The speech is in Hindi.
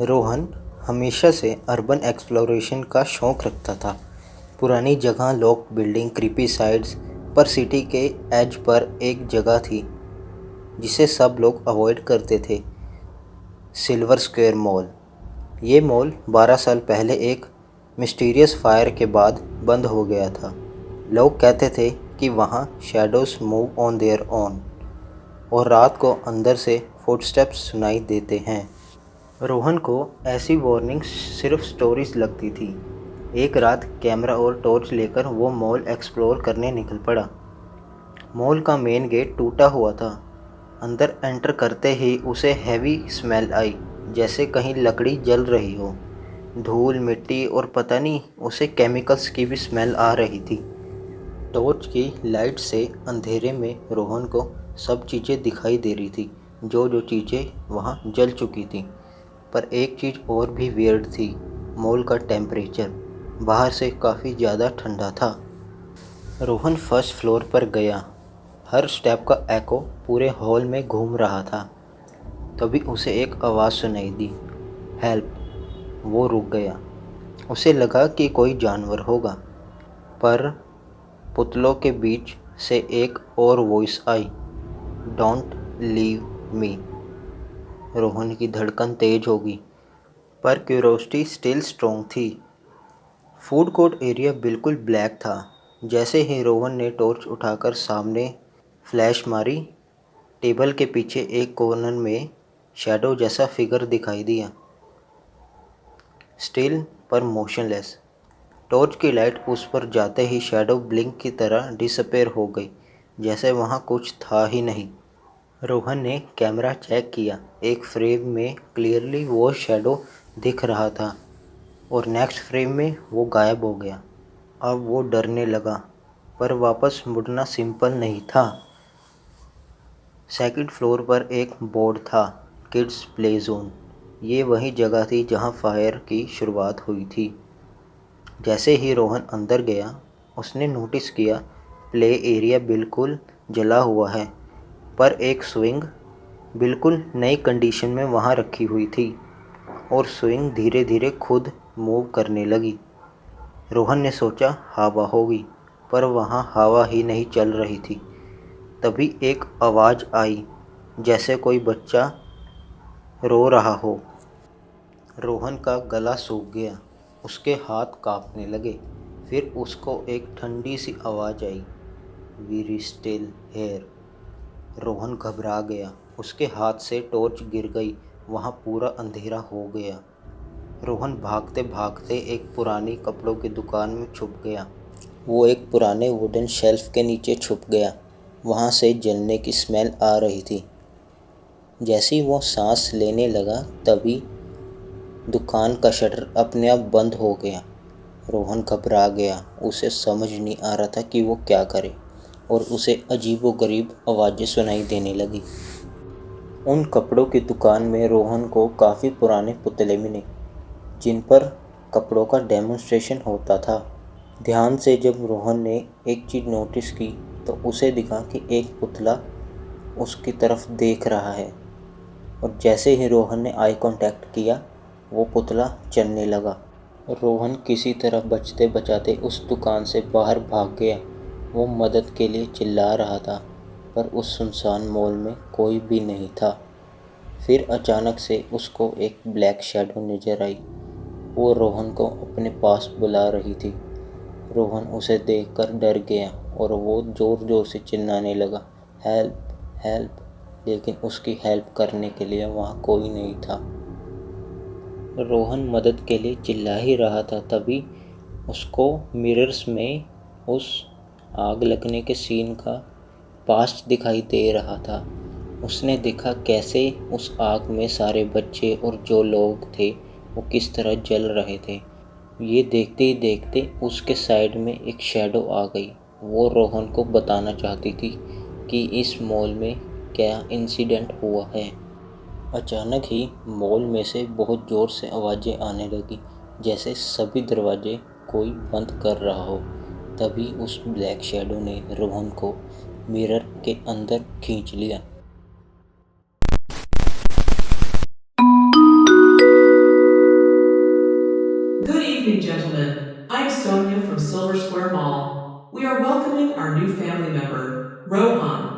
रोहन हमेशा से अर्बन एक्सप्लोरेशन का शौक रखता था। पुरानी जगह, लॉक बिल्डिंग, क्रीपी साइट्स, पर सिटी के एज पर एक जगह थी जिसे सब लोग अवॉइड करते थे, सिल्वर स्क्वायर मॉल। ये मॉल 12 साल पहले एक मिस्टीरियस फायर के बाद बंद हो गया था। लोग कहते थे कि वहाँ shadows move on their own और रात को अंदर से फुटस्टेप्स सुनाई देते हैं। रोहन को ऐसी वार्निंग्स सिर्फ स्टोरीज लगती थी। एक रात कैमरा और टॉर्च लेकर वो मॉल एक्सप्लोर करने निकल पड़ा। मॉल का मेन गेट टूटा हुआ था। अंदर एंटर करते ही उसे हैवी स्मेल आई, जैसे कहीं लकड़ी जल रही हो। धूल, मिट्टी और पता नहीं उसे केमिकल्स की भी स्मेल आ रही थी। टॉर्च की लाइट से अंधेरे में रोहन को सब चीज़ें दिखाई दे रही थी, जो चीज़ें वहाँ जल चुकी थी। पर एक चीज़ और भी वियर्ड थी, मॉल का टेम्परेचर बाहर से काफ़ी ज़्यादा ठंडा था। रोहन फर्स्ट फ्लोर पर गया। हर स्टेप का एको पूरे हॉल में घूम रहा था। तभी उसे एक आवाज़ सुनाई दी, हेल्प। वो रुक गया। उसे लगा कि कोई जानवर होगा, पर पुतलों के बीच से एक और voice I, don't leave me. Rohan की धड़कन तेज हो गई, पर क्यूरोसिटी स्टिल स्ट्रॉन्ग थी। फूड कोर्ट एरिया बिल्कुल ब्लैक था। जैसे ही रोहन ने टॉर्च उठाकर सामने फ्लैश मारी, टेबल के पीछे एक कॉर्नर में शैडो जैसा फिगर दिखाई दिया, स्टिल पर मोशनलेस। टॉर्च की लाइट उस पर जाते ही शैडो ब्लिंक की तरह डिसअपेयर हो गई, जैसे वहाँ कुछ था ही नहीं। रोहन ने कैमरा चेक किया। एक फ्रेम में क्लियरली वो शैडो दिख रहा था और नेक्स्ट फ्रेम में वो गायब हो गया। अब वो डरने लगा, पर वापस मुड़ना सिंपल नहीं था। सेकंड फ्लोर पर एक बोर्ड था, किड्स प्ले जोन। ये वही जगह थी जहाँ फायर की शुरुआत हुई थी। जैसे ही रोहन अंदर गया, उसने नोटिस किया प्ले एरिया बिल्कुल जला हुआ है, पर एक स्विंग बिल्कुल नई कंडीशन में वहाँ रखी हुई थी और स्विंग धीरे धीरे खुद मूव करने लगी। रोहन ने सोचा हवा होगी, पर वहाँ हवा ही नहीं चल रही थी। तभी एक आवाज़ आई, जैसे कोई बच्चा रो रहा हो। रोहन का गला सूख गया, उसके हाथ कांपने लगे। फिर उसको एक ठंडी सी आवाज़ आई, वी स्टिल हेयर। रोहन घबरा गया। उसके हाथ से टॉर्च गिर गई। वहाँ पूरा अंधेरा हो गया। रोहन भागते भागते एक पुरानी कपड़ों की दुकान में छुप गया। वो एक पुराने वुडन शेल्फ के नीचे छुप गया। वहाँ से जलने की स्मेल आ रही थी। जैसे ही वो सांस लेने लगा, तभी दुकान का शटर अपने आप बंद हो गया। रोहन घबरा गया। उसे समझ नहीं आ रहा था कि वो क्या करे, और उसे अजीबोगरीब आवाज़ें सुनाई देने लगी। उन कपड़ों की दुकान में रोहन को काफ़ी पुराने पुतले मिले, जिन पर कपड़ों का डेमोन्स्ट्रेशन होता था। ध्यान से जब रोहन ने एक चीज़ नोटिस की, तो उसे दिखा कि एक पुतला उसकी तरफ देख रहा है, और जैसे ही रोहन ने आई कांटेक्ट किया, वो पुतला चलने लगा। रोहन किसी तरह बचते बचाते उस दुकान से बाहर भाग गया। वो मदद के लिए चिल्ला रहा था, पर उस सुनसान मॉल में कोई भी नहीं था। फिर अचानक से उसको एक ब्लैक शैडो नज़र आई। वो रोहन को अपने पास बुला रही थी। रोहन उसे देखकर डर गया और वो ज़ोर ज़ोर से चिल्लाने लगा, हेल्प हेल्प। लेकिन उसकी हेल्प करने के लिए वहाँ कोई नहीं था। रोहन मदद के लिए चिल्ला ही रहा था, तभी उसको मिरर्स में उस आग लगने के सीन का पास्ट दिखाई दे रहा था। उसने देखा कैसे उस आग में सारे बच्चे और जो लोग थे वो किस तरह जल रहे थे। ये देखते ही देखते उसके साइड में एक शैडो आ गई। वो रोहन को बताना चाहती थी कि इस मॉल में क्या इंसिडेंट हुआ है। अचानक ही मॉल में से बहुत ज़ोर से आवाज़ें आने लगी, जैसे सभी दरवाजे कोई बंद कर रहा हो। तभी उस ब्लैक शैडो ने रोहन को मिरर के अंदर खींच लिया। I'm Sonia from Silver Square Mall. We are welcoming our new family member, Rohan.